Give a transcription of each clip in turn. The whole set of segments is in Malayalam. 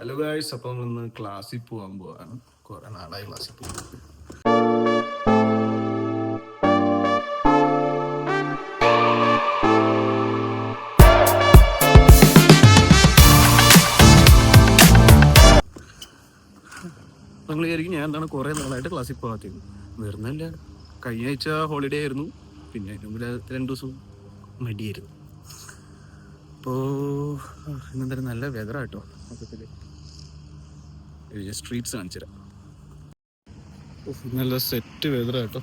ഹലോ ഗായ്സ്, അപ്പം ഇന്ന് ക്ലാസ്സിൽ പോകാൻ പോവാണ്. കുറെ നാളായി ക്ലാസ്സിൽ പോകാൻ. നിങ്ങൾ വിചാരിക്കും ഞാൻ എന്താണ് കുറേ നാളായിട്ട് ക്ലാസ്സിൽ പോകാത്തത്. വരുന്നില്ല. കഴിഞ്ഞ ആഴ്ച ഹോളിഡേ ആയിരുന്നു, പിന്നെ അതിന് 2 ദിവസം മടിയായിരുന്നു. അപ്പോൾ ഇന്നെന്തായാലും നല്ല വെതറാട്ടോ. മൊത്തത്തിൽ സ്ട്രീറ്റ്സ് കാണിച്ചുതരാം. നല്ല സെറ്റ് വെതറാട്ടോ.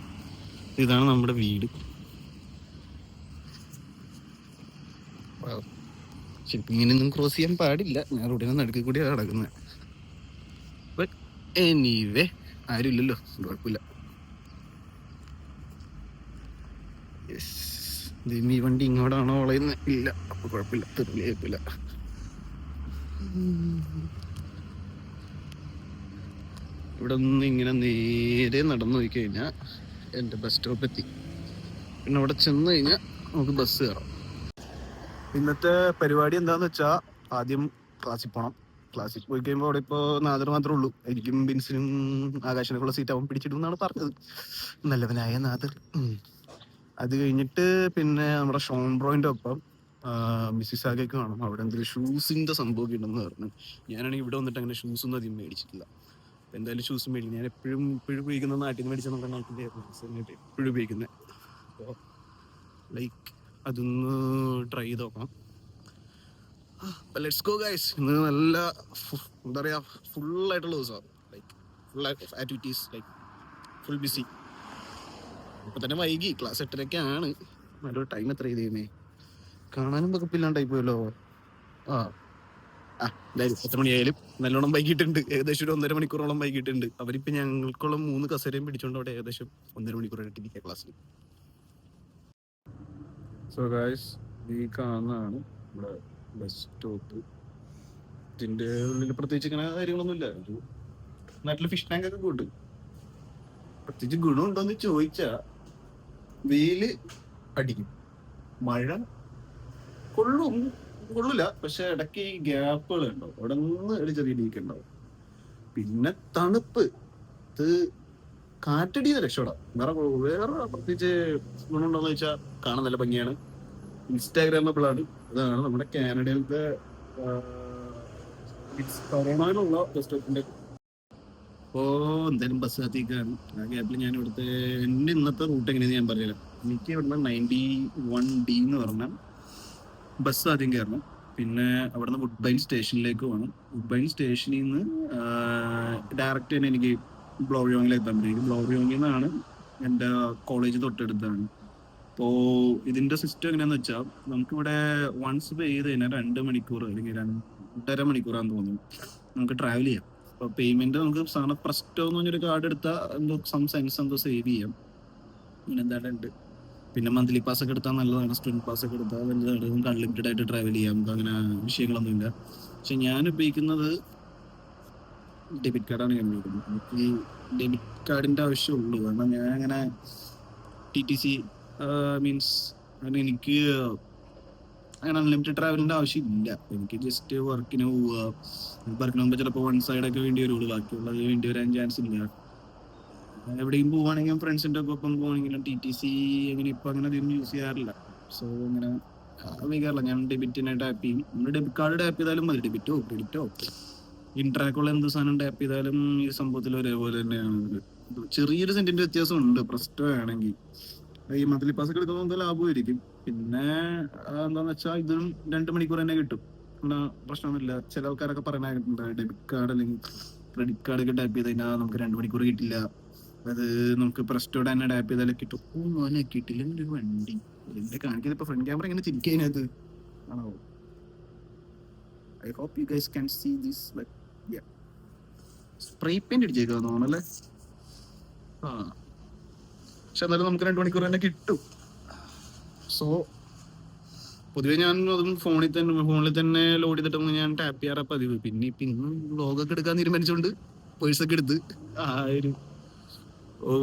ഇതാണ് നമ്മുടെ വീട്. ശരിക്കും ഇങ്ങനെയൊന്നും ക്രോസ് ചെയ്യാൻ പാടില്ല. ഞാൻ റോഡിന് നടുക്കിൽ കൂടിയാണ് കിടക്കുന്നത്. ബട്ട് എനിവേ ആരും ഇല്ലല്ലോ, കുഴപ്പമില്ല. ഈ വണ്ടി ഇങ്ങോട്ടാണോ വളയുന്നത്? ഇല്ല, അപ്പൊ കുഴപ്പമില്ല, തെറിയില്ല. ഇവിടെ നിന്ന് ഇങ്ങനെ നേരെ നടന്നു പോയി കഴിഞ്ഞാൽ എൻ്റെ ബസ് സ്റ്റോപ്പ് എത്തി. പിന്നെ അവിടെ ചെന്ന് കഴിഞ്ഞാൽ നമുക്ക് ബസ് കയറാം. ഇന്നത്തെ പരിപാടി എന്താന്ന് വെച്ചാൽ ആദ്യം ക്ലാസ്സിൽ പോകണം. ക്ലാസ്സിൽ പോയി കഴിയുമ്പോൾ അവിടെ ഇപ്പോൾ നാദർ മാത്രമേ ഉള്ളൂ. എനിക്കും ബിൻസിനും ആകാശിനൊക്കെയുള്ള സീറ്റ് അവൻ പിടിച്ചിടും എന്നാണ് പറഞ്ഞത്, നല്ലവനായ നാദർ. അത് കഴിഞ്ഞിട്ട് പിന്നെ നമ്മുടെ ഷോൺ ബ്രോയിൻ്റെ ഒപ്പം മിസ്സിസ് ആഗേക്ക് കാണും. അവിടെ എന്തെങ്കിലും ഷൂസിൻ്റെ സംഭവമൊക്കെ ഉണ്ടെന്ന് പറഞ്ഞു. ഞാനാണെങ്കിൽ ഇവിടെ വന്നിട്ട് അങ്ങനെ ഷൂസൊന്നും അധികം മേടിച്ചിട്ടില്ല. എന്തായാലും ഷൂസ് മേടിക്കും. ഞാൻ എപ്പോഴും ഉപയോഗിക്കുന്ന നാട്ടിൽ നിന്ന് മേടിച്ച നമ്മുടെ നാട്ടിൻ്റെ എപ്പോഴും ഉപയോഗിക്കുന്നത്. അപ്പോൾ ലൈക്ക് അതൊന്ന് ട്രൈ ചെയ്ത് നോക്കണം. Let's go guys. ഇന്ന് നല്ല എന്താ പറയുക, ഫുള്ളായിട്ടുള്ള ദിവസമാണ്. Like full activities, like full busy. ഇപ്പം തന്നെ വൈകി, ക്ലാസ് 8:30 നല്ലൊരു ടൈം എത്ര ചെയ്യുന്നേ, കാണാനും വകുപ്പില്ലാണ്ടായി പോയല്ലോ. എന്തായാലും 10 മണിയായാലും നല്ലോണം വൈകിട്ടുണ്ട്. ഏകദേശം ഒരു 1.5 മണിക്കൂറോളം വൈകിട്ടുണ്ട്. അവരിപ്പോൾ ഞങ്ങൾക്കുള്ള 3 കസേരയും പിടിച്ചോണ്ട് അവിടെ ഏകദേശം 1.5 മണിക്കൂറായിട്ട് ഇരിക്കുക ക്ലാസ്സിൽ. സോ ഗൈസ്, ഈ കാണുന്നതാണ് നമ്മുടെ ബസ് സ്റ്റോപ്പ്. ഇതിൻ്റെ ഉള്ളിൽ പ്രത്യേകിച്ച് ഇങ്ങനെ കാര്യങ്ങളൊന്നുമില്ല. ഒരു നാട്ടിൽ ഫിഷ് ടാങ്ക് ഒക്കെ കൂട്ട്. പ്രത്യേകിച്ച് ഗുണമുണ്ടോന്ന് ചോദിച്ചാൽ വെയില് അടിക്കും, മഴ കൊള്ളില്ല. പക്ഷെ ഇടയ്ക്ക് ഈ ഗ്യാപ്പുകൾ ഉണ്ടാവും, അവിടെ നിന്ന് ഒരു ചെറിയ ലീക്ക് ഉണ്ടാവും. പിന്നെ തണുപ്പ്, ഇത് കാറ്റടിയെന്ന് രക്ഷപ്പെടാം. വേറെ പ്രത്യേകിച്ച് ഗുണമുണ്ടോന്ന് ചോദിച്ചാൽ കാണാൻ നല്ല ഭംഗിയാണ്, ഇൻസ്റ്റാഗ്രാമബിളാണ്. അതാണ് നമ്മുടെ കാനഡയിലത്തെ കൊറോണയിലുള്ള ബസ് സ്റ്റോപ്പിന്റെ. അപ്പോൾ എന്തായാലും ബസ് കാത്തിക്കാണ്. ആ ഗ്യാപ്പിൽ ഞാൻ ഇവിടുത്തെ എൻ്റെ ഇന്നത്തെ റൂട്ട് എങ്ങനെയാണെന്ന് ഞാൻ പറഞ്ഞുതരാം. എനിക്ക് ഇവിടുന്ന് 91D എന്ന് പറഞ്ഞാൽ ബസ് ആദ്യം കയറണം. പിന്നെ അവിടുന്ന് വുഡ്ബൈൻ സ്റ്റേഷനിലേക്ക് പോകണം. വുഡ്ബൈൻ സ്റ്റേഷനിൽ നിന്ന് ഡയറക്റ്റ് തന്നെ എനിക്ക് ബ്ലോറിയോങ്ങിൽ എത്താൻ പറ്റും. ബ്ലോറിയോങ്ങിൽ നിന്നാണ് എൻ്റെ കോളേജ് തൊട്ടടുത്താണ്. അപ്പോൾ ഇതിൻ്റെ സിസ്റ്റം എങ്ങനെയാന്ന് വെച്ചാൽ നമുക്കിവിടെ വൺസ് പേ ചെയ്ത് കഴിഞ്ഞാൽ 2 മണിക്കൂർ അല്ലെങ്കിൽ 2.5 മണിക്കൂറാന്ന് തോന്നുന്നു നമുക്ക് ട്രാവൽ ചെയ്യാം. അപ്പോൾ പേയ്മെൻറ്റ് നമുക്ക് സാധനം പ്രസ്റ്റോ എന്ന് പറഞ്ഞൊരു കാർഡ് എടുത്താൽ എന്തോ സെൻസ് എന്തോ സേവ് ചെയ്യാം. അങ്ങനെ എന്തായാലും ഉണ്ട്. പിന്നെ മന്ത്ലി പാസ് ഒക്കെ എടുത്താൽ നല്ലതാണ്. സ്റ്റുഡൻറ്റ് പാസ് ഒക്കെ എടുത്താൽ നല്ലതാണ്. നമുക്ക് അൺലിമിറ്റഡ് ആയിട്ട് ട്രാവൽ ചെയ്യാം. നമുക്ക് അങ്ങനെ വിഷയങ്ങളൊന്നുമില്ല. പക്ഷെ ഞാൻ ഉപയോഗിക്കുന്നത് ഡെബിറ്റ് കാർഡാണ് ഞാൻ ഉപയോഗിക്കുന്നത്. എനിക്ക് ഈ ഡെബിറ്റ് കാർഡിൻ്റെ ആവശ്യമുള്ളൂ. കാരണം ഞാൻ അങ്ങനെ TTC മീൻസ് അങ്ങനെ എനിക്ക് അങ്ങനെ അൺലിമിറ്റഡ് ട്രാവലിൻ്റെ ആവശ്യമില്ല. എനിക്ക് ജസ്റ്റ് വർക്കിന് പോവുക. വർക്കിന് പോകുമ്പോൾ ചിലപ്പോൾ വൺ സൈഡൊക്കെ വേണ്ടി വരുള്ളൂ, ബാക്കിയുള്ളത് വേണ്ടി വരാൻ ചാൻസ് ഇല്ല. എവിടെയും പോവുകയാണെങ്കിലും ഫ്രണ്ട്സിൻ്റെ ഒപ്പം പോവുകയാണെങ്കിലും TTC അങ്ങനെ ഇപ്പം അങ്ങനെ അധികം യൂസ് ചെയ്യാറില്ല. സോ അങ്ങനെ ഉപയോഗിക്കാറില്ല. ഞാൻ ഡെബിറ്റിനെ ടാപ്പ് ചെയ്യും. നമ്മൾ ഡെബിറ്റ് കാർഡ് ടാപ്പ് ചെയ്താലും മതി, ഡെബിറ്റോ ക്രെഡിറ്റോ ഇൻട്രാക്കുള്ള എന്ത് സാധനം ടാപ്പ് ചെയ്താലും ഈ സംഭവത്തിൽ ഒരേപോലെ തന്നെയാണ്. ചെറിയൊരു സെൻറ്റിൻ്റെ വ്യത്യാസമുണ്ട് പ്രസ്റ്റോ ആണെങ്കിൽ. ഈ മന്ത്ലി പാസ് ഒക്കെ എടുക്കുമ്പോൾ ലാഭമായിരിക്കും. പിന്നെ എന്താണെന്ന് വെച്ചാൽ ഇതും 2 മണിക്കൂർ തന്നെ കിട്ടും, പ്രശ്നമൊന്നുമില്ല. ചില ആൾക്കാരൊക്കെ പറയാനായിട്ടുണ്ട് ഡെബിറ്റ് കാർഡ് അല്ലെങ്കിൽ ക്രെഡിറ്റ് കാർഡ് ഒക്കെ ടാപ്പ് ചെയ്ത് കഴിഞ്ഞാൽ നമുക്ക് 2 മണിക്കൂർ കിട്ടില്ല, അത് നമുക്ക് പ്രസ്റ്റോടെ തന്നെ ടാപ്പ് ചെയ്താലേ കിട്ടും. മോനെ കിട്ടില്ല ഒരു വണ്ടി ഇതിന്റെ കാണിക്കുന്നത്. ഇപ്പൊ ഫ്രണ്ട് ക്യാമറ ഇങ്ങനെ ചിരിക്കതിനകത്ത് ആണോ? I hope you guys can see this. Spray paint അടിച്ചേക്കാന്ന് തോന്നല്ലേ. പക്ഷെ എന്നാലും നമുക്ക് 2 മണിക്കൂർ തന്നെ കിട്ടും. സോ പൊതുവെ ഞാൻ അതും ഫോണിൽ തന്നെ ലോഡ് ചെയ്തിട്ടൊന്നും ഞാൻ ടാപ്പ് ചെയ്യാറ പതിവ്. പിന്നെ ഇന്ന് വ്ളോഗൊക്കെ എടുക്കാൻ തീരുമാനിച്ചുകൊണ്ട് പേഴ്സൊക്കെ എടുത്ത് ആ ഒരു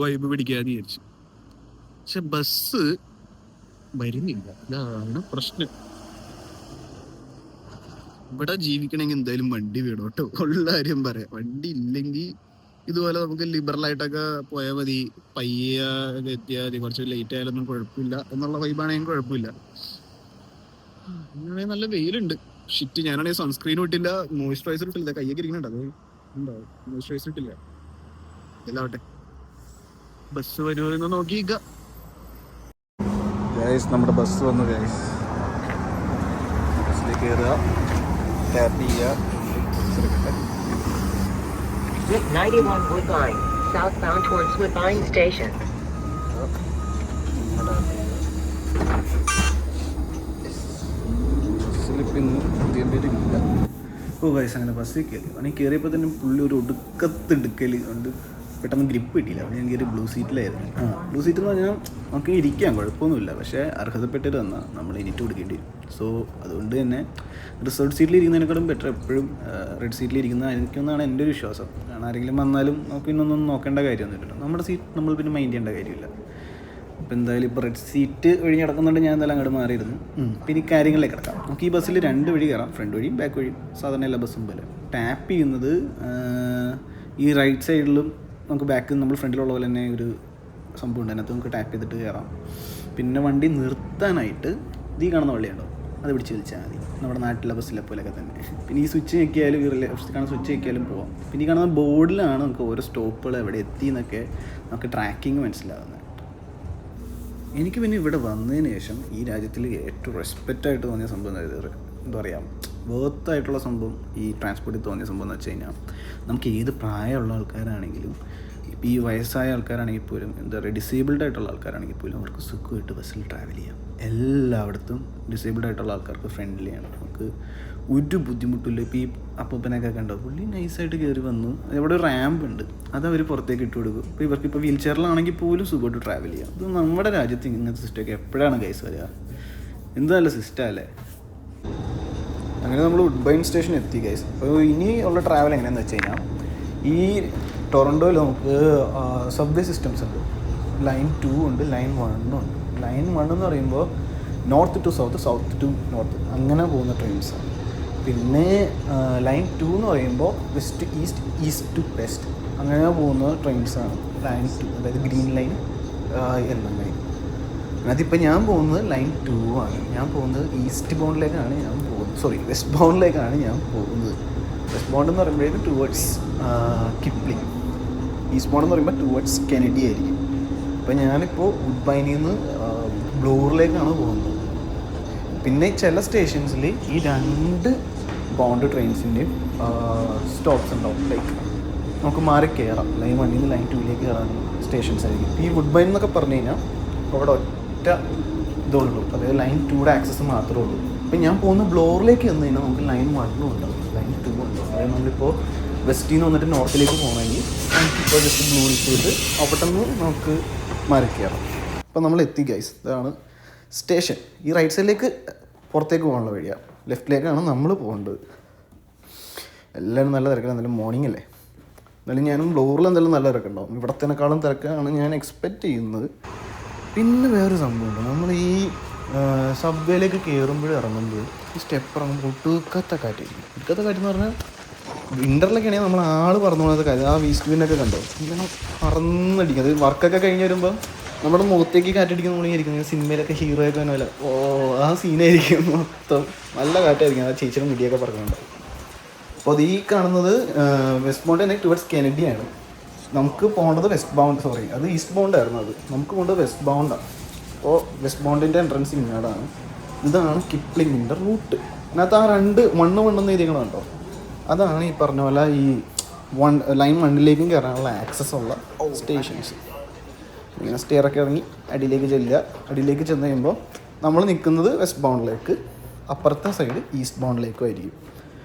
വൈബ് പിടിക്കാന്ന് വിചാരിച്ചു. പക്ഷെ ബസ് വരുന്നില്ല, ഇതാണ് പ്രശ്നം. ഇവിടെ ജീവിക്കണമെങ്കിൽ എന്തായാലും വണ്ടി വേണം കേട്ടോ. ഉള്ള കാര്യം പറയാം. വണ്ടി ഇല്ലെങ്കിൽ ഇതുപോലെ നമുക്ക് ലിബറൽ ആയിട്ടൊക്കെ പോയാൽ മതി. പയ്യെ എത്തിയാൽ മതി. കുറച്ച് ലേറ്റ് ആയാലൊന്നും കുഴപ്പമില്ല എന്നുള്ള വൈബാണെങ്കിൽ കുഴപ്പമില്ല. ഇങ്ങനെ നല്ല വെയിലുണ്ട്. ഷിറ്റ്, ഞാനാണെങ്കിൽ സൺസ്ക്രീനും ഇട്ടില്ല, മോയ്സ്ചറൈസർ ഇട്ടില്ല. കയ്യൊക്കെ ഇരിക്കുന്നുണ്ട്, അത് ഉണ്ടോ? മോയ്സ്ചറൈസർ ഇട്ടില്ല. എല്ലാവട്ടെ, ബസ് വരുമെന്ന് നോക്കിക്ക. നമ്മുടെ ബസ് വന്നു ഗൈസ്. ബസ്സിലേക്ക് കയറുക, ടാപ്പ് ചെയ്യുക. Route 91 Woodbine, southbound towards Woodbine Station. ഓ ഗൈസ്, അങ്ങനെ ബസ്സിൽ കയറി. അങ്ങനെ കയറിയപ്പോൾ തന്നെ പുള്ളി ഒരു ഒടുക്കത്തെടുക്കൽ കൊണ്ട് പെട്ടെന്ന് ഗ്രിപ്പ് കിട്ടിയില്ല. അവിടെ ഞാൻ കയറി ബ്ലൂ സീറ്റിലായിരുന്നു. ബ്ലൂ സീറ്റ് എന്ന് പറഞ്ഞാൽ നമുക്ക് ഇരിക്കാം, കുഴപ്പമൊന്നുമില്ല. പക്ഷേ അർഹതപ്പെട്ടത് വന്നാൽ നമ്മൾ എണീറ്റ് കൊടുക്കേണ്ടി വരും. സോ അതുകൊണ്ട് തന്നെ റിസർവ് സീറ്റിൽ ഇരിക്കുന്നതിനേക്കാളും ബെറ്റർ എപ്പോഴും റെഡ് സീറ്റിൽ ഇരിക്കുന്നതായിരിക്കുമെന്നാണ് എൻ്റെ ഒരു വിശ്വാസം. കാരണം ആരെങ്കിലും വന്നാലും നമുക്ക് പിന്നൊന്നും നോക്കേണ്ട കാര്യമൊന്നുമില്ലല്ലോ. നമ്മുടെ സീറ്റ് നമ്മൾ പിന്നെ മൈൻഡ് ചെയ്യേണ്ട കാര്യമില്ല. അപ്പോൾ എന്തായാലും ഇപ്പോൾ റെഡ് സീറ്റ് വഴി കിടക്കുന്നുണ്ട്, ഞാൻ എന്തായാലും അങ്ങോട്ട് മാറിയിരുന്നു. പിന്നെ ഈ കാര്യങ്ങളിലേക്ക് കിടക്കാം. നമുക്ക് ഈ ബസ്സിൽ 2 വഴി കയറാം, ഫ്രണ്ട് വഴിയും ബാക്ക് വഴിയും, സാധാരണ എല്ലാ ബസ്സും പോലെ. ടാപ്പ് ചെയ്യുന്നത് ഈ റൈറ്റ് സൈഡിലും നമുക്ക് ബാക്കിൽ നമ്മൾ ഫ്രണ്ടിലുള്ള പോലെ തന്നെ ഒരു സംഭവം ഉണ്ട്, അതിനകത്ത് നമുക്ക് ടാപ്പ് ചെയ്തിട്ട് കയറാം. പിന്നെ വണ്ടി നിർത്താനായിട്ട് ഈ കാണുന്ന വള്ളിയുണ്ടോ, അത് പിടിച്ച് വലിച്ചാൽ മതി, നമ്മുടെ നാട്ടിലെ ബസ്സിലെ പോലെയൊക്കെ തന്നെ. പിന്നെ ഈ സ്വിച്ച് ഞെക്കിയാലും ഈ ലെഫ്റ്റ് കാണുന്ന സ്വിച്ച് ഞെക്കിയാലും പോവാം. പിന്നെ ഈ കാണുന്ന ബോർഡിലാണ് നമുക്ക് ഓരോ സ്റ്റോപ്പുകൾ എവിടെ എത്തി എന്നൊക്കെ നമുക്ക് ട്രാക്കിങ് മനസ്സിലാകുന്നത്. എനിക്ക് പിന്നെ ഇവിടെ വന്നതിന് ശേഷം ഈ രാജ്യത്തിൽ ഏറ്റവും റെസ്പെക്റ്റായിട്ട് തോന്നിയ സംഭവം എന്താ പറയുക, വേർത്തായിട്ടുള്ള സംഭവം ഈ ട്രാൻസ്പോർട്ടിൽ തോന്നിയ സംഭവം എന്ന് വെച്ച് കഴിഞ്ഞാൽ, നമുക്ക് ഏത് പ്രായമുള്ള ആൾക്കാരാണെങ്കിലും, ഇപ്പോൾ ഈ വയസ്സായ ആൾക്കാരാണെങ്കിൽ പോലും, എന്താ പറയുക, ഡിസേബിൾഡ് ആയിട്ടുള്ള ആൾക്കാരാണെങ്കിൽ പോലും അവർക്ക് സുഖമായിട്ട് ബസ്സിൽ ട്രാവൽ ചെയ്യാം. എല്ലായിടത്തും ഡിസേബിൾഡ് ആയിട്ടുള്ള ആൾക്കാർക്ക് ഫ്രണ്ട്ലിയാണ്, നമുക്ക് ഒരു ബുദ്ധിമുട്ടില്ല. ഇപ്പോൾ ഈ അപ്പൂപ്പനൊക്കെ കണ്ടോ, പുള്ളി നൈസായിട്ട് കയറി വന്നു. അവിടെ ഒരു റാമ്പ് ഉണ്ട്, അത് അവർ പുറത്തേക്ക് ഇട്ട് കൊടുക്കും. ഇപ്പോൾ ഇവർക്കിപ്പോൾ വീൽ ചെയറിലാണെങ്കിൽ പോലും സുഖമായിട്ട് ട്രാവൽ ചെയ്യാം. ഇത് നമ്മുടെ രാജ്യത്ത് ഇങ്ങനത്തെ സിസ്റ്റമൊക്കെ എപ്പോഴാണ് ഗൈസ് വരിക? എന്ത് നല്ല സിസ്റ്റം അല്ലേ? അങ്ങനെ നമ്മൾ വുഡ്ബൈൻ സ്റ്റേഷൻ എത്തി ഗൈസ്. അപ്പോൾ ഇനി ഉള്ള ട്രാവൽ എങ്ങനെയാണെന്ന് വെച്ച് കഴിഞ്ഞാൽ, ഈ ടൊറൻറ്റോയിൽ നമുക്ക് സബ്വേ സിസ്റ്റംസ് ഉണ്ട്. ലൈൻ 2 ഉണ്ട്, ലൈൻ 1 ഉണ്ട്. ലൈൻ 1 എന്ന് പറയുമ്പോൾ north to south, south to north അങ്ങനെ പോകുന്ന ട്രെയിൻസാണ്. പിന്നെ ലൈൻ 2 എന്ന് പറയുമ്പോൾ west to east, east to west അങ്ങനെ പോകുന്ന ട്രെയിൻസാണ് ലൈൻ 2, അതായത് ഗ്രീൻ ലൈൻ, യെല്ലോ ലൈൻ. അതിപ്പോൾ ഞാൻ പോകുന്നത് ലൈൻ 2 ആണ്. ഞാൻ പോകുന്നത് ഈസ്റ്റ് ബൗണ്ടിലേക്കാണ് ഞാൻ പോകുന്നത്, വെസ്റ്റ് ബൗണ്ടിലേക്കാണ് ഞാൻ പോകുന്നത്. വെസ്റ്റ് ബൗണ്ട് എന്ന് പറയുമ്പോഴേക്കും ടുവേർഡ്സ് കിപ്ലിംഗ്, ഈസ്റ്റ് ബൗണ്ട് എന്ന് പറയുമ്പോൾ ടുവേർഡ്സ് കെനഡി ആയിരിക്കും. അപ്പോൾ ഞാനിപ്പോൾ വുഡ്ബൈനിൽ നിന്ന് ബ്ലൂറിലേക്കാണ് പോകുന്നത്. പിന്നെ ചില സ്റ്റേഷൻസിൽ ഈ 2 ബൗണ്ട് ട്രെയിൻസിൻ്റെയും സ്റ്റോപ്സ് ഉണ്ടാവും. ലൈക്ക് നമുക്ക് മാറി കയറാം, ലൈൻ 1 നിന്ന് ലൈൻ 2ലേക്ക് കയറാൻ സ്റ്റേഷൻസ് ആയിരിക്കും. ഈ വുഡ്ബൈൻ എന്നൊക്കെ പറഞ്ഞു കഴിഞ്ഞാൽ അവിടെ ഒറ്റ ഇതുള്ളൂ, അതായത് ലൈൻ 2യുടെ ആക്സസ് മാത്രമേ ഉള്ളൂ. ഇപ്പം ഞാൻ പോകുന്ന ബ്ലോറിലേക്ക് വന്നു കഴിഞ്ഞാൽ നമുക്ക് ലൈൻ 1 ഉണ്ടാവും, ലൈൻ 2 ഉണ്ടാവും. അതായത് നമ്മളിപ്പോൾ വെസ്റ്റിൽ നിന്ന് വന്നിട്ട് നോർത്തിലേക്ക് പോകണമെങ്കിൽ നമുക്കിപ്പോൾ ജസ്റ്റ് ബ്ലൂറിൽ പോയിട്ട് അവിടെ നിന്ന് നമുക്ക് മാറി കയറാം. അപ്പോൾ നമ്മൾ എത്തി ഗൈസ്, ഇതാണ് സ്റ്റേഷൻ. ഈ റൈറ്റ് സൈഡിലേക്ക് പുറത്തേക്ക് പോകാനുള്ള വഴിയാണ്, ലെഫ്റ്റിലേക്കാണ് നമ്മൾ പോകേണ്ടത്. എല്ലാവരും നല്ല തിരക്കാണ്, എന്തായാലും മോർണിംഗ് അല്ലേ. എന്നാലും ഞാനും ബ്ലോറിൽ എന്തായാലും നല്ല തിരക്കുണ്ടാവും, ഇവിടത്തേക്കാളും തിരക്കാണ് ഞാൻ എക്സ്പെക്റ്റ് ചെയ്യുന്നത്. പിന്നെ വേറൊരു സംഭവമുണ്ട്, നമ്മൾ ഈ സബ്വേയിലേക്ക് കയറുമ്പോഴും ഇറങ്ങുമ്പോൾ ഈ സ്റ്റെപ്പ് ഇറങ്ങുമ്പോൾ ഒട്ടുക്കത്തെ കാറ്റായിരിക്കും. ഒട്ടുക്കത്തെ കാറ്റെന്ന് പറഞ്ഞാൽ വിൻ്ററിലൊക്കെ ആണെങ്കിൽ നമ്മൾ പറന്നു പോകുന്നത് കാര്യം, ആ വീസ്റ്റ് വിന്നൊക്കെ കണ്ടോ, ഇങ്ങനെ പറന്നടിക്കും. അത് വർക്കൊക്കെ കഴിഞ്ഞ് വരുമ്പോൾ നമ്മുടെ മുഖത്തേക്ക് കാറ്റടിക്കുന്ന നമ്മളിരിക്കുന്നത് സിനിമയിലൊക്കെ ഹീറോയൊക്കെ തന്നെ ആ സീനായിരിക്കും മൊത്തം. നല്ല കാറ്റായിരിക്കും, ആ ചേച്ചിയുടെ മുടിയൊക്കെ പറഞ്ഞിട്ടുണ്ടാവും. അപ്പോൾ അത് ഈ കാണുന്നത് വെസ്റ്റ് ബൗണ്ട് തന്നെ ടുവേർഡ്സ് കെനഡിയാണ്. നമുക്ക് പോകേണ്ടത് അത് ഈസ്റ്റ് ബൗണ്ട് ആയിരുന്നു. അത് നമുക്ക് പോകേണ്ടത് വെസ്റ്റ് ബൗണ്ടാണ്. അപ്പോൾ വെസ്റ്റ് ബൗണ്ടിൻ്റെ എൻട്രൻസ് ഇങ്ങോട്ടാണ്. ഇതാണ് കിപ്ലിങ്ങിൻ്റെ റൂട്ട്. അതിനകത്ത് ആ 2 1 എഴുതികളുണ്ടോ, അതാണ് ഈ പറഞ്ഞ പോലെ ഈ ലൈൻ 1ലേക്കും കയറാനുള്ള ആക്സസ് ഉള്ള സ്റ്റേഷൻസ്. ഇങ്ങനെ സ്റ്റെയറൊക്കെ ഇറങ്ങി അടിയിലേക്ക് ചെല്ലുക. അടിയിലേക്ക് ചെന്ന് കഴിയുമ്പോൾ നമ്മൾ നിൽക്കുന്നത് വെസ്റ്റ് ബൗണ്ടിലേക്ക്, അപ്പുറത്തെ സൈഡ് ഈസ്റ്റ് ബൗണ്ടിലേക്കും ആയിരിക്കും.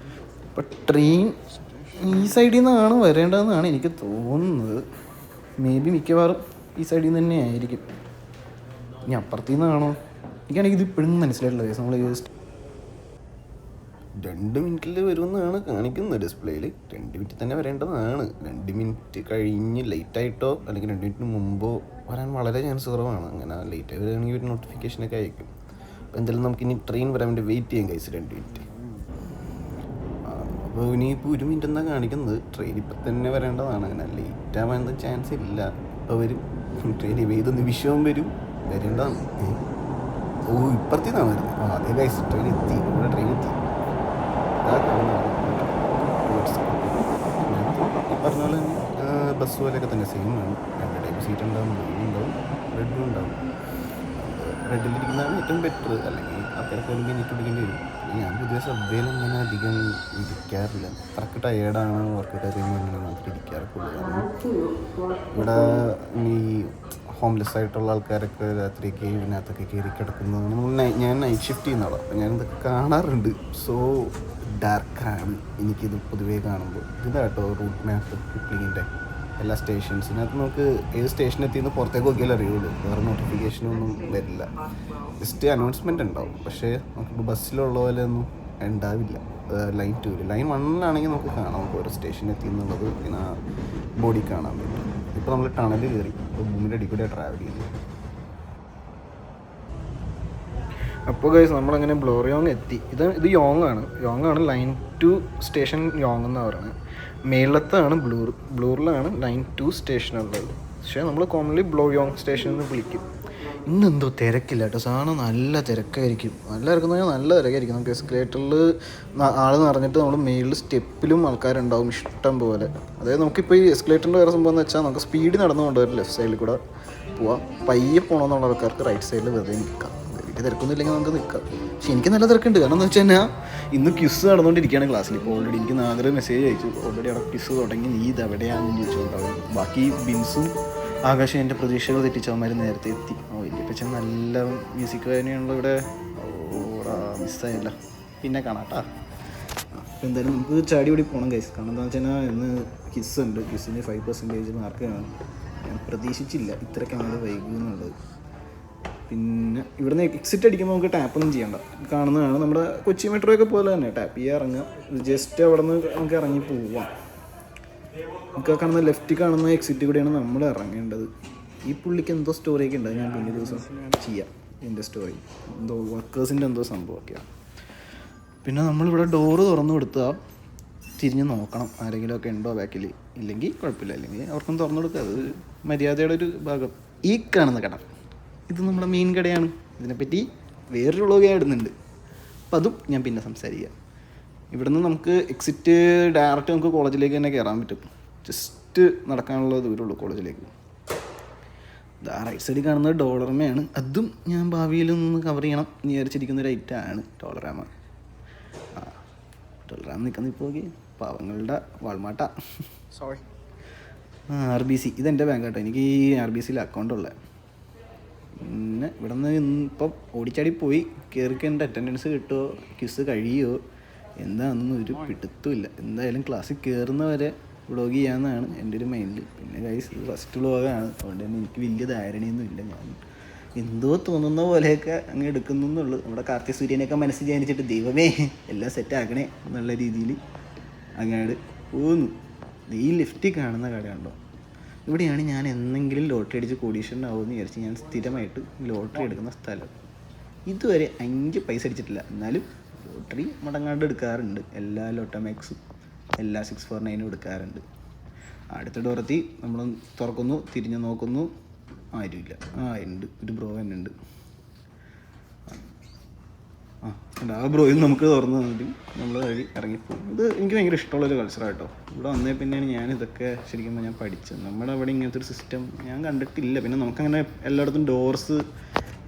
അപ്പോൾ ട്രെയിൻ ഈ സൈഡിൽ നിന്നാണ് വരേണ്ടതെന്നാണ് എനിക്ക് തോന്നുന്നത്. മിക്കവാറും ഈ സൈഡിൽ നിന്ന് തന്നെ ആയിരിക്കും. ഇനി അപ്പുറത്തു നിന്നാണോ, എനിക്കാണെങ്കിൽ ഇത് ഇപ്പോഴും മനസ്സിലായിട്ടുള്ള കേസ്. നമ്മൾ 2 മിനിറ്റിൽ വരുമെന്നാണ് കാണിക്കുന്നത് ഡിസ്പ്ലേയിൽ. 2 മിനിറ്റ് തന്നെ വരേണ്ടതാണ്. 2 മിനിറ്റ് കഴിഞ്ഞ് ലേറ്റായിട്ടോ അല്ലെങ്കിൽ 2 മിനിറ്റിന് മുമ്പോ വരാൻ വളരെ ചാൻസ് കുറവാണ്. അങ്ങനെ ലേറ്റായി വരികയാണെങ്കിൽ ഒരു നോട്ടിഫിക്കേഷനൊക്കെ അയക്കും. അപ്പോൾ എന്തായാലും നമുക്കിനി ട്രെയിൻ വരാൻ വേണ്ടി വെയിറ്റ് ചെയ്യാം ഗൈസ് 2 മിനിറ്റ്. അപ്പോൾ ഇനിയിപ്പോൾ 1 മിനിറ്റ് എന്നാണ് കാണിക്കുന്നത്. ട്രെയിൻ ഇപ്പം തന്നെ വരേണ്ടതാണ്. അങ്ങനെ ലേറ്റ് ആവാൻ ചാൻസ് ഇല്ല. ഇപ്പോൾ വരും ട്രെയിൻ. ഏത് നിമിഷവും വരേണ്ടതാണ്. ഓ ഇപ്പുറത്തേന്നാണ് വരുന്നത്. അതേ ഗൈസ് ട്രെയിൻ എത്തി. ഇവിടെ ട്രെയിൻ എത്തി. ഈ പറഞ്ഞ പോലെ തന്നെ ബസ് പോലെയൊക്കെ തന്നെ സെയിം ആണ്. 2 ടൈപ്പ് സീറ്റ് ഉണ്ടാവും. ബ്ലൂ ഉണ്ടാവും, റെഡും ഉണ്ടാവും. റെഡിലിരിക്കുന്നതാണ് ഏറ്റവും ബെറ്റർ. അല്ലെങ്കിൽ അത്രയൊക്കെ എനിക്ക് പിടിക്കേണ്ടി വരും. ഞാൻ പുതിയ സബ്വേയിൽ അങ്ങനെ അധികം ഇരിക്കാറില്ല. അത്രക്ക് ടയേർഡാണ് വർക്കൊക്കെ കഴിയുമ്പോൾ അങ്ങനെ മാത്രം ഇരിക്കാറൊക്കെ. കാരണം ഇവിടെ ഈ ഹോംലെസ് ആയിട്ടുള്ള ആൾക്കാരൊക്കെ രാത്രിയൊക്കെ ഇതിനകത്തൊക്കെ കയറി കിടക്കുന്നത്. ഞാൻ നൈറ്റ് ഷിഫ്റ്റ് ചെയ്യുന്ന ആളാണ്. അപ്പോൾ ഞാനിതൊക്കെ കാണാറുണ്ട്. സോ ഡാർക്കാണ് എനിക്കിത് പൊതുവേ കാണുമ്പോൾ. ഇതാട്ടോ റൂട്ട് മാപ്പ് കിപ്ലിങ്ങിൻ്റെ എല്ലാ സ്റ്റേഷൻസിനകത്ത് നമുക്ക് ഏത് സ്റ്റേഷൻ എത്തിയെന്ന് പുറത്തേക്ക് നോക്കിയാലേ അറിയുള്ളൂ. വേറെ നോട്ടിഫിക്കേഷനൊന്നും വരില്ല. ജസ്റ്റ് അനൗൺസ്മെൻറ്റ് ഉണ്ടാവും. പക്ഷേ നമുക്ക് ബസ്സിലുള്ള പോലെ ഒന്നും ഉണ്ടാവില്ല. ലൈൻ 2 ലൈൻ 1 നമുക്ക് കാണാം. നമുക്ക് ഓരോ സ്റ്റേഷൻ എത്തിയെന്നുള്ളത് പിന്നെ ആ ബോഡി കാണാൻ പറ്റും. ഇപ്പോൾ നമ്മൾ ടണൽ കയറി. ഇപ്പോൾ ഭൂമിയുടെ അടി കൂടെ ട്രാവൽ ചെയ്തു. അപ്പോൾ ഗൈസ് നമ്മളങ്ങനെ ബ്ലോറിയോങ് എത്തി. ഇത് യോങ് ആണ്. ലൈൻ 2 സ്റ്റേഷൻ യോങ് എന്നാണ് പറയുന്നത്. മേളത്താണ് ബ്ലൂറിലാണ് ലൈൻ 2 സ്റ്റേഷൻ ഉള്ളത്. പക്ഷേ നമ്മൾ കോമൺലി ബ്ലോയോങ് സ്റ്റേഷൻ എന്ന് വിളിക്കും. ഇന്നെന്തോ തിരക്കില്ല കേട്ടോ. സാധനം നല്ല തിരക്കായിരിക്കും. നല്ല തിരക്കായിരിക്കും. നമുക്ക് എസ്കലേറ്ററിൽ ആൾ നിറഞ്ഞിട്ട് നമ്മൾ മേളിൽ സ്റ്റെപ്പിലും ആൾക്കാരുണ്ടാവും ഇഷ്ടം പോലെ. അതായത് നമുക്കിപ്പോൾ ഈ എസ്കലേറ്ററിൻ്റെ വേറെ സംഭവം എന്ന് വെച്ചാൽ നമുക്ക് സ്പീഡ് നടന്നുകൊണ്ട് ഒരു ലെഫ്റ്റ് സൈഡിൽ കൂടെ പോവാം. പയ്യെ പോകണമെന്നുള്ള ആൾക്കാർക്ക് റൈറ്റ് സൈഡിൽ വെറുതെ നിൽക്കാം. വലിയ തിരക്കൊന്നുമില്ലെങ്കിൽ നമുക്ക് നിൽക്കാം. പക്ഷെ എനിക്ക് നല്ല തിരക്കുണ്ട്. കാരണം എന്ന് വെച്ച് കഴിഞ്ഞാൽ ഇന്ന് ക്വിസ് നടന്നുകൊണ്ടിരിക്കുകയാണ് ക്ലാസ്സിൽ. ഇപ്പോൾ ഓൾറെഡി എനിക്ക് നാഗര മെസ്സേജ് അയച്ചു. ഓൾറെഡി അവിടെ ക്വിസ് തുടങ്ങി. നീ ഇത് എവിടെയാണെന്ന് ചോദിച്ചുകൊണ്ടാവും. ബാക്കി ബിൻസും ആകാശം എൻ്റെ പ്രതീക്ഷകൾ തെറ്റിച്ചവന്മാർ നേരത്തെ എത്തി. വലിയ പക്ഷേ നല്ല മ്യൂസിക് തന്നെയാണല്ലോ ഇവിടെ. മിസ്സായില്ല. പിന്നെ കാണാം കേട്ടോ. അപ്പോൾ എന്തായാലും നമുക്ക് ചാടി ഓടി പോകണം ഗൈസ്. കാരണം എന്താണെന്ന് വെച്ച് കഴിഞ്ഞാൽ ഇന്ന് ക്വിസ് ഉണ്ട്. ക്വിസിന് 5% മാർക്കാണ്. ഞാൻ പ്രതീക്ഷിച്ചില്ല ഇത്രയ്ക്ക് അങ്ങോട്ട് വൈകുന്നുള്ളത്. പിന്നെ ഇവിടുന്ന് എക്സിറ്റ് അടിക്കുമ്പോൾ നമുക്ക് ടാപ്പൊന്നും ചെയ്യണ്ട. കാണുന്നതാണ് നമ്മുടെ കൊച്ചി മെട്രോയൊക്കെ പോലെ തന്നെ. ടാപ്പ് ചെയ്യുക, ഇറങ്ങുക. ജസ്റ്റ് അവിടെ നിന്ന് നമുക്ക് ഇറങ്ങി പോവാം. നമുക്ക് കാണുന്ന ലെഫ്റ്റ് കാണുന്ന എക്സിറ്റ് കൂടെയാണ് നമ്മൾ ഇറങ്ങേണ്ടത്. ഈ പുള്ളിക്ക് എന്തോ സ്റ്റോറിയൊക്കെ ഉണ്ട്. ഞാൻ പിന്നെ ദിവസം ചെയ്യാം എൻ്റെ സ്റ്റോറി. എന്തോ വർക്കേഴ്സിൻ്റെ എന്തോ സംഭവമൊക്കെയാണ്. പിന്നെ നമ്മളിവിടെ ഡോറ് തുറന്നു കൊടുത്താൽ തിരിഞ്ഞ് നോക്കണം ആരെങ്കിലുമൊക്കെ ഉണ്ടോ ബാക്കിൽ. ഇല്ലെങ്കിൽ കുഴപ്പമില്ല. അല്ലെങ്കിൽ അവർക്കും തുറന്നു കൊടുക്കുക. അത് മര്യാദയുടെ ഒരു ഭാഗം. ഈ കാണുന്ന കട ഇത് നമ്മുടെ മെയിൻ കടയാണ്. ഇതിനെപ്പറ്റി വേറൊരു വ്ളോഗ് ഞാൻ ഇടുന്നുണ്ട്. അപ്പം അതും ഞാൻ പിന്നെ സംസാരിക്കാം. ഇവിടുന്ന് നമുക്ക് എക്സിറ്റ് ഡയറക്റ്റ് നമുക്ക് കോളേജിലേക്ക് തന്നെ കയറാൻ പറ്റും. ജസ്റ്റ് നടക്കാനുള്ള ദൂരമുള്ളൂ കോളേജിലേക്ക്. റൈറ്റ് സൈഡിൽ കാണുന്നത് ഡോളറമയാണ്. അതും ഞാൻ ഭാവിയിലൊന്ന് കവർ ചെയ്യണം എന്ന് വിചാരിച്ചിരിക്കുന്നൊരു ഐറ്റമാണ് ഡോളറാമ. ഡോളറാമ നിൽക്കുന്ന ഇപ്പോൾ പാവങ്ങളുടെ വാൾമാട്ട. സോറി. RBC ഇതെൻ്റെ ബാങ്ക് കേട്ടോ. എനിക്ക് ഈ RBCയിൽ അക്കൗണ്ടുള്ളത്. പിന്നെ ഇവിടെ നിന്ന് ഇപ്പം ഓടിച്ചാടി പോയി കയറിക്കേണ്ട അറ്റൻഡൻസ് കിട്ടുമോ, ക്വിസ് കഴിയുമോ എന്താണെന്നൊന്നും ഒരു പിടുത്തുമില്ല. എന്തായാലും ക്ലാസ്സിൽ കയറുന്നവരെ വ്ളോഗ് ചെയ്യാമെന്നാണ് എൻ്റെ ഒരു മൈൻഡിൽ. പിന്നെ ഗൈസ് ഫസ്റ്റ് വ്ളോഗാണ്. അതുകൊണ്ട് തന്നെ എനിക്ക് വലിയ ധാരണയൊന്നും ഇല്ല. ഞാൻ എന്തോ തോന്നുന്ന പോലെയൊക്കെ അങ്ങ് എടുക്കുന്നുള്ളൂ. നമ്മുടെ കാർത്തിക സൂര്യനെയൊക്കെ മനസ്സിൽ ധ്യാനിച്ചിട്ട് ദൈവമേ എല്ലാം സെറ്റാക്കണേ എന്നുള്ള രീതിയിൽ അങ്ങോട്ട് പോകുന്നു. ഈ ലിഫ്റ്റിൽ കാണുന്ന കടയുണ്ടോ, ഇവിടെയാണ് ഞാൻ എന്തെങ്കിലും ലോട്ടറി അടിച്ച് കോടീശ്വരനാവുമെന്ന് വിചാരിച്ച് ഞാൻ സ്ഥിരമായിട്ട് ലോട്ടറി എടുക്കുന്ന സ്ഥലം. ഇതുവരെ 5 പൈസ അടിച്ചിട്ടില്ല. എന്നാലും ലോട്ടറി മടങ്ങാണ്ട് എടുക്കാറുണ്ട്. എല്ലാ ലോട്ടോമാക്സും എല്ലാ 649 എടുക്കാറുണ്ട്. അടുത്ത ഡോറെത്തി നമ്മൾ തുറക്കുന്നു, തിരിഞ്ഞ് നോക്കുന്നു, ആരുമില്ല. ഉണ്ട്, ഒരു ബ്രോ തന്നെ ഉണ്ട്. ആ ബ്രോയിൽ നമുക്ക് തുറന്നു തന്നിട്ട് നമ്മൾ വഴി ഇറങ്ങിപ്പോകും. ഇത് എനിക്ക് ഭയങ്കര ഇഷ്ടമുള്ളൊരു കൾച്ചറാണ് കേട്ടോ. ഇവിടെ വന്നേ പിന്നെയാണ് ഞാനിതൊക്കെ ശരിക്കും ഞാൻ പഠിച്ചത്. നമ്മുടെ അവിടെ ഇങ്ങനത്തെ ഒരു സിസ്റ്റം ഞാൻ കണ്ടിട്ടില്ല. പിന്നെ നമുക്കങ്ങനെ എല്ലായിടത്തും ഡോർസ്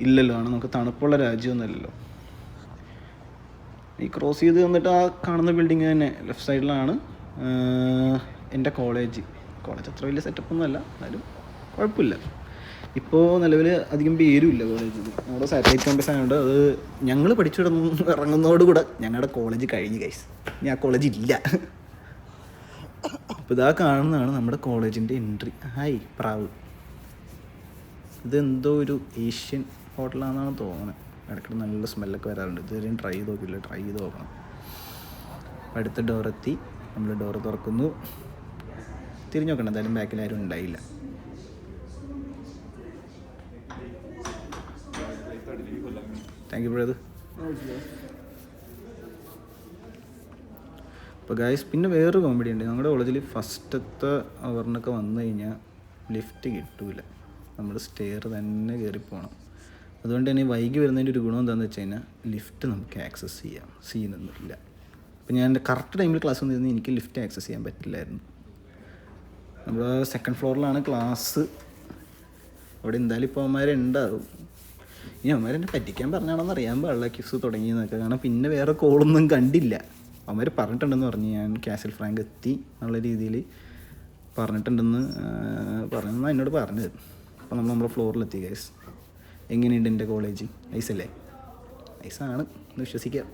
ഇല്ലല്ലോ. ആണ് നമുക്ക് തണുപ്പുള്ള രാജ്യമൊന്നുമല്ലല്ലോ. ഈ ക്രോസ് ചെയ്ത് വന്നിട്ട് ആ കാണുന്ന ബിൽഡിങ് തന്നെ ലെഫ്റ്റ് സൈഡിലാണ് എൻ്റെ കോളേജ് അത്ര വലിയ സെറ്റപ്പൊന്നും അല്ല, എന്നാലും കുഴപ്പമില്ല. ഇപ്പോൾ നിലവിൽ അധികം പേരുമില്ല കോളേജിൽ. നമ്മുടെ സാറ്റലൈറ്റ് ക്യാമ്പസ് ആയതുകൊണ്ട് അത് ഞങ്ങൾ ഇറങ്ങുന്നതോടുകൂടെ ഞങ്ങളുടെ കോളേജ് കഴിഞ്ഞ് ഗൈസ്. ഇനി ആ കോളേജ് ഇല്ല. അപ്പോൾ ഇതാ കാണുന്നതാണ് നമ്മുടെ കോളേജിൻ്റെ എൻട്രി. ഹായ് പ്രാവ്. ഇതെന്തോ ഒരു ഏഷ്യൻ ഹോട്ടലാണെന്നാണ് തോന്നുന്നത്. ഇടയ്ക്ക് നല്ല സ്മെല്ലൊക്കെ വരാറുണ്ട്. ഇതുവരെയും ട്രൈ ചെയ്ത് നോക്കില്ല. ട്രൈ ചെയ്ത് നോക്കണം. അടുത്ത ഡോറെത്തി. നമ്മൾ ഡോറ് തുറക്കുന്നു. തിരിഞ്ഞു നോക്കണം. എന്തായാലും ബാക്കിൽ ആരും ഉണ്ടായില്ല. Thank you brother. അപ്പോൾ ഗായ്സ് പിന്നെ വേറൊരു കോമഡി ഉണ്ട്. ഞങ്ങളുടെ കോളേജിൽ ഫസ്റ്റത്തെ അവറിനൊക്കെ വന്നു കഴിഞ്ഞാൽ ലിഫ്റ്റ് കിട്ടൂല, നമ്മൾ സ്റ്റെയർ തന്നെ കയറി പോകണം. അതുകൊണ്ട് തന്നെ വൈകി വരുന്നതിൻ്റെ ഒരു ഗുണം എന്താണെന്ന് വെച്ച് കഴിഞ്ഞാൽ ലിഫ്റ്റ് നമുക്ക് ആക്സസ് ചെയ്യാം, സീനൊന്നുമില്ല. അപ്പോൾ ഞാൻ കറക്റ്റ് ടൈമിൽ ക്ലാസ് വന്നിരുന്നു, എനിക്ക് ലിഫ്റ്റ് ആക്സസ് ചെയ്യാൻ പറ്റില്ലായിരുന്നു. നമ്മൾ സെക്കൻഡ് ഫ്ലോറിലാണ് ക്ലാസ്. അവിടെ എന്തായാലും ഇപ്പോൾ അവന്മാരുണ്ടാവും. ഈ അവന്മാരെന്നെ പറ്റിക്കാൻ പറഞ്ഞാണെന്ന് അറിയാൻ പാടില്ല ക്യൂസ് തുടങ്ങിയെന്നൊക്കെ. കാരണം പിന്നെ വേറെ കോളൊന്നും കണ്ടില്ല. അവന്മാർ പറഞ്ഞിട്ടുണ്ടെന്ന് പറഞ്ഞ് ഞാൻ കാസിൽ ഫ്രാങ്ക് എത്തി എന്നുള്ള രീതിയിൽ പറഞ്ഞിട്ടുണ്ടെന്ന് പറഞ്ഞെന്നാണ് എന്നോട് പറഞ്ഞത്. അപ്പോൾ നമ്മൾ നമ്മുടെ ഫ്ലോറിലെത്തി ഗൈസ്. എങ്ങനെയുണ്ട് എൻ്റെ കോളേജ്? ഐസല്ലേ? ഐസാണ് എന്ന് വിശ്വസിക്കാം.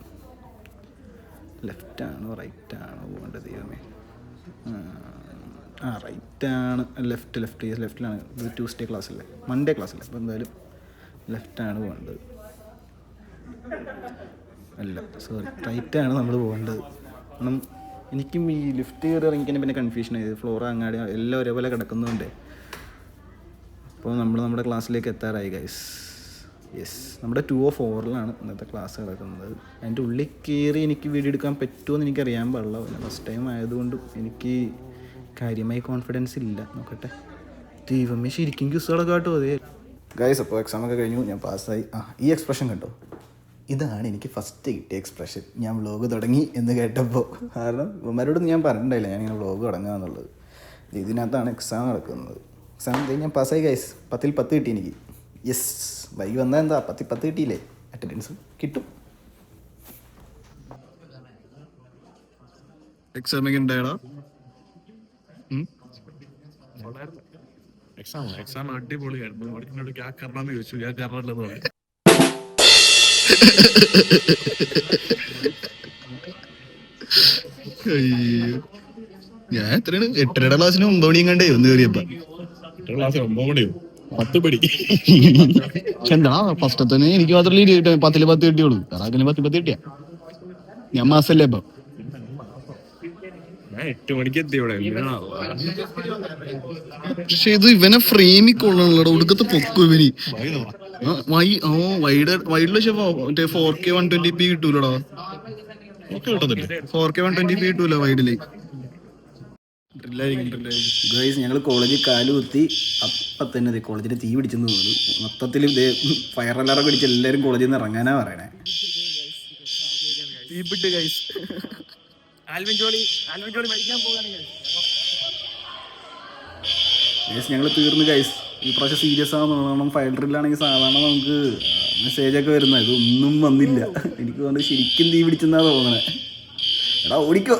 ലെഫ്റ്റാണോ റൈറ്റാണോ പോകേണ്ടത് ദൈവമേ? റൈറ്റാണ്. ലെഫ്റ്റിലാണ്. ഇത് ട്യൂസ്ഡേ ക്ലാസ്സല്ലേ, മൺഡേ ക്ലാസ്സല്ലേ? അപ്പോൾ എന്തായാലും ലെഫ്റ്റാണ് പോകേണ്ടത്. അല്ല സോറി, റൈറ്റാണ് നമ്മൾ പോകേണ്ടത്. കാരണം എനിക്കും ഈ ലിഫ്റ്റ് കയറി ഇറങ്ങിക്കാൻ പിന്നെ കൺഫ്യൂഷൻ ആയത്. ഫ്ലോർ അങ്ങാടി എല്ലാം ഒരേപോലെ കിടക്കുന്നതുകൊണ്ട്. അപ്പോൾ നമ്മൾ നമ്മുടെ ക്ലാസ്സിലേക്ക് എത്താറായി ഗൈസ്. യെസ്, നമ്മുടെ 204 ഇന്നത്തെ ക്ലാസ് കിടക്കുന്നത്. അതിൻ്റെ ഉള്ളിൽ കയറി എനിക്ക് വീഡിയോ എടുക്കാൻ പറ്റുമോ എനിക്കറിയാൻ പാടില്ല. ഫസ്റ്റ് ടൈം ആയതുകൊണ്ടും എനിക്ക് കാര്യമായി കോൺഫിഡൻസ് ഇല്ല. നോക്കട്ടെ. ദൈവമേ, ശരിക്കും ക്യൂസുകളൊക്കെ കേട്ടോ. അതെ ഗൈസ്, അപ്പോൾ എക്സാമൊക്കെ കഴിഞ്ഞു, ഞാൻ പാസ്സായി. ഈ എക്സ്പ്രഷൻ കണ്ടോ? ഇതാണ് എനിക്ക് ഫസ്റ്റ് കിട്ടിയ എക്സ്പ്രഷൻ ഞാൻ വ്ളോഗ് തുടങ്ങി എന്ന് കേട്ടപ്പോൾ. കാരണം ഇവന്മാരോട് ഞാൻ പറഞ്ഞിട്ടുണ്ടായില്ല ഞാനിങ്ങനെ വ്ളോഗ് തുടങ്ങുക എന്നുള്ളത്. ഇതിനകത്താണ് എക്സാം നടക്കുന്നത്. എക്സാം കഴിഞ്ഞ് ഞാൻ പാസ്സായി ഗൈസ്. 10ൽ 10 കിട്ടി എനിക്ക്. യെസ്, വൈകി വന്നാൽ എന്താ 10ൽ 10 കിട്ടിയില്ലേ, അറ്റൻഡൻസ് കിട്ടും. എക്സാം എങ്ങനെ ഉണ്ടായടാ? എക്സാം അടിപൊളിയായിരുന്നു. എന്നോട് ഞാൻ കറണമെന്ന് ചോദിച്ചു, ഞാൻ കറണല്ലെന്ന് പറഞ്ഞു. ഞാൻ എത്രയാണ് 8:30 ക്ലാസ്സിന് 9 മണിയും കണ്ടേ ഒന്ന് കയറിയപ്പോ. ക്ലാസ് 9 മണിയോ 10 മണി. എന്താ ഫസ്റ്റ് തന്നെ എനിക്ക് മാത്രമല്ലേ 10ൽ 10 കിട്ടിയുള്ളൂ. വേറെ 10 കിട്ടിയ ഞാൻ മാസല്ലേ ഇപ്പൊ. ഞാൻ 8 മണിക്ക് എത്തി ഇവിടെ. പക്ഷെ ഇത് ഇവനെ ഫ്രെയിമിൽ കൊള്ളണല്ലോ, ഒടുക്കത്തെ പൊക്കും ഇവന്. വൈഡില് പക്ഷെ മറ്റേ 4K 120p കിട്ടൂലടാ. 4K 120p കിട്ടൂല വൈഡില്. ഗൈസ്, ഞങ്ങൾ കോളേജിൽ കാല് കുത്തി അപ്പം തന്നെ കോളേജിൽ തീ പിടിച്ചെന്ന് തോന്നുന്നു. മൊത്തത്തിൽ ഇതേ ഫയർ അലാറൊക്കെ പിടിച്ച് എല്ലാവരും കോളേജിൽ നിന്ന് ഇറങ്ങാനാ പറയണേ. ഗൈസ്, ഞങ്ങൾ തീർന്നു ഗൈസ്. ഈ പ്രാവശ്യം സീരിയസ് ആണെന്ന് തോന്നണം. ഫയർ ഡ്രില്ലാണെങ്കിൽ സാധാരണ നമുക്ക് മെസ്സേജൊക്കെ വരുന്നത്, ഇതൊന്നും വന്നില്ല. എനിക്ക് തോന്നുന്നത് ശരിക്കും തീ പിടിച്ചെന്നാ തോന്നണേ. എടാ ഓടിക്കോ.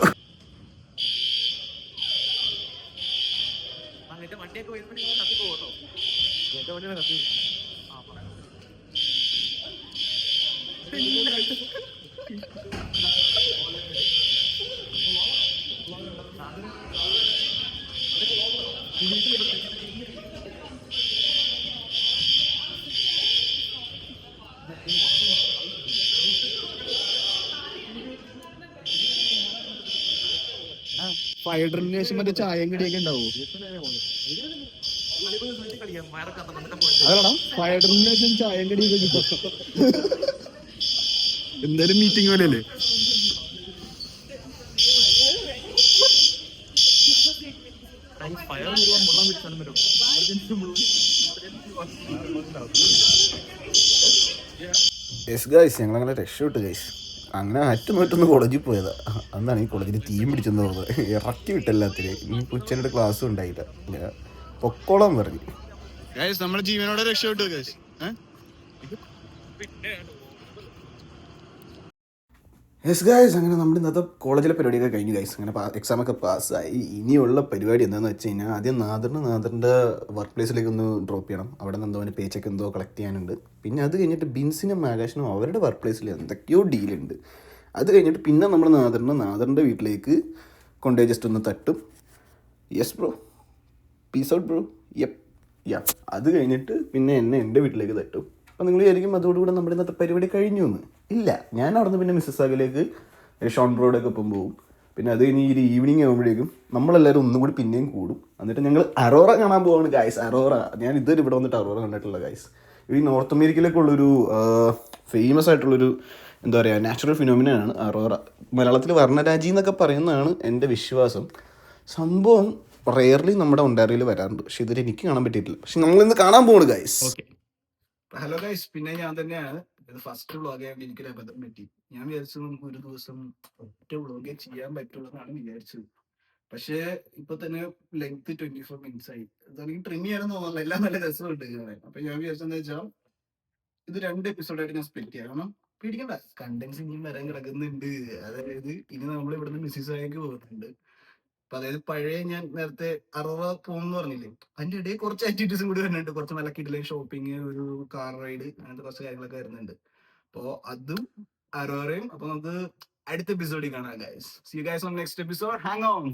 ഫയർ ഡ്രില്ലിന് ശേഷം മറ്റേ ചായയും കടിയൊക്കെ ഉണ്ടാവോ? അതടാ, ഫയർ ഡ്രില്ലിന് ശേഷം ചായയും കടിയൊക്കെ കിട്ടും. എന്തായാലും മീറ്റിംഗ് പോലെയല്ലേ? യെസ് ഗൈസ്, ഞങ്ങളങ്ങനെ രക്ഷപ്പെട്ടു ഗൈസ്. അങ്ങനെ അറ്റുനോറ്റൊന്ന് കോളേജിൽ പോയതാ. അന്നാണ് ഈ കോളേജിൽ തീയും പിടിച്ചെന്ന് തോന്നുന്നത്. ഇറക്കി വിട്ടെല്ലാത്തിനും. ഇനി ഉച്ചയുടെ ക്ലാസ്സും ഉണ്ടായില്ല. പൊക്കോളം പറഞ്ഞു. നമ്മുടെ ജീവനോടെ രക്ഷപ്പെട്ടു ഗൈസ്. യെസ് ഗൈസ്, അങ്ങനെ നമ്മുടെ ഇന്നത്തെ കോളേജിലെ പരിപാടിയൊക്കെ കഴിഞ്ഞു ഗൈസ്. അങ്ങനെ എക്സാമൊക്കെ പാസ്സായി. ഇനിയുള്ള പരിപാടി എന്താണെന്ന് വെച്ച് കഴിഞ്ഞാൽ ആദ്യം നാദറിൻ്റെ വർക്ക് പ്ലേസിലേക്ക് ഒന്ന് ഡ്രോപ്പ് ചെയ്യണം. അവിടെ നിന്ന് എന്തോ പേ ചെക്ക് എന്തോ കളക്ട് ചെയ്യാനുണ്ട്. പിന്നെ അത് കഴിഞ്ഞിട്ട് ബിൻസിനും ആകാശിനും അവരുടെ വർക്ക് പ്ലേസിൽ എന്തൊക്കെയോ ഡീലുണ്ട്. അത് കഴിഞ്ഞിട്ട് പിന്നെ നമ്മൾ നാദറിൻ്റെ വീട്ടിലേക്ക് കൊണ്ടുപോയി ജസ്റ്റ് ഒന്ന് തട്ടും. Yes bro, peace out bro. അത് കഴിഞ്ഞിട്ട് പിന്നെ എൻ്റെ വീട്ടിലേക്ക് തട്ടും. അപ്പോൾ നിങ്ങൾ വിചാരിക്കും അതോടുകൂടെ നമ്മുടെ ഇന്നത്തെ പരിപാടി കഴിഞ്ഞു എന്ന്. ഇല്ല, ഞാൻ അവിടെ നിന്ന് പിന്നെ മിസ്സസ് ആഗിലേക്ക് ഷോൺ റോഡൊക്കെ ഒപ്പം പോകും. പിന്നെ അത് കഴിഞ്ഞ് ഈ ഈവനിങ് ആകുമ്പോഴേക്കും നമ്മളെല്ലാവരും ഒന്നും കൂടി പിന്നെയും കൂടും. എന്നിട്ട് ഞങ്ങൾ അറോറ കാണാൻ പോവാണ് ഗൈസ്. അറോറ ഞാൻ ഇതുവരെ ഇവിടെ വന്നിട്ട് അറോറ കണ്ടിട്ടുള്ള ഗൈസ്. ഈ നോർത്ത് അമേരിക്കയിലേക്കുള്ളൊരു ഫേമസ് ആയിട്ടുള്ളൊരു എന്താ പറയുക നാച്ചുറൽ ഫിനോമിനാണ് അറോറ. മലയാളത്തിൽ വർണ്ണരാജി എന്നൊക്കെ പറയുന്നതാണ് എൻ്റെ വിശ്വാസം. സംഭവം റെയർലി നമ്മുടെ ഒണ്ടാരിയോയിൽ വരാറുണ്ട്, പക്ഷെ ഇതുവരെ എനിക്ക് കാണാൻ പറ്റിയിട്ടില്ല. പക്ഷെ നമ്മളിന്ന് കാണാൻ പോണു ഗൈസ്. ഓക്കെ. ഹലോ ഗൈസ്, പിന്നെ ഞാൻ തന്നെയാണ്. ഇത് ഫസ്റ്റ് വ്ളോഗ് ആയതുകൊണ്ട് എനിക്കൊരു അബദ്ധം പറ്റി. ഞാൻ വിചാരിച്ചത് നമുക്ക് ഒരു ദിവസം ഒറ്റ വ്ളോഗേ ചെയ്യാൻ പറ്റുള്ളൂ എന്നാണ് വിചാരിച്ചത്. പക്ഷേ ഇപ്പൊ തന്നെ ലെങ്ത് 24 minutes ആയി. അതാണെങ്കിൽ ട്രിം ചെയ്യാനൊന്നും തോന്നുന്നില്ല, എല്ലാം നല്ല രസമുണ്ട് കാണാൻ. അപ്പൊ ഞാൻ വിചാരിച്ചെന്ന് വെച്ചാൽ ഇത് 2 എപ്പിസോഡായിട്ട് ഞാൻ സ്പ്ലിറ്റ് ചെയ്യാം. കാരണം പേടിക്കണ്ട, കണ്ടൻസ് ഇനിയും വരാൻ കിടക്കുന്നുണ്ട്. അതായത് ഇനി നമ്മൾ ഇവിടുന്ന് മിസ്സിസ് ആയേക്ക് പോകുന്നുണ്ട്. അപ്പൊ അതായത് പഴയ ഞാൻ നേരത്തെ അറോറ പോകുമെന്ന് പറഞ്ഞില്ലേ, അതിന്റെ ഇടയിൽ കുറച്ച് ആക്ടിവിറ്റീസും കൂടി വരുന്നുണ്ട്. കുറച്ച് നല്ല കിടിലൻ ഷോപ്പിംഗ്, ഒരു കാർ റൈഡ്, അങ്ങനത്തെ കുറച്ച് കാര്യങ്ങളൊക്കെ വരുന്നുണ്ട്. അപ്പോ അതും അറോറയും. അപ്പൊ നമുക്ക് അടുത്ത എപ്പിസോഡിൽ കാണാം guys. See you guys on next episode. Hang on.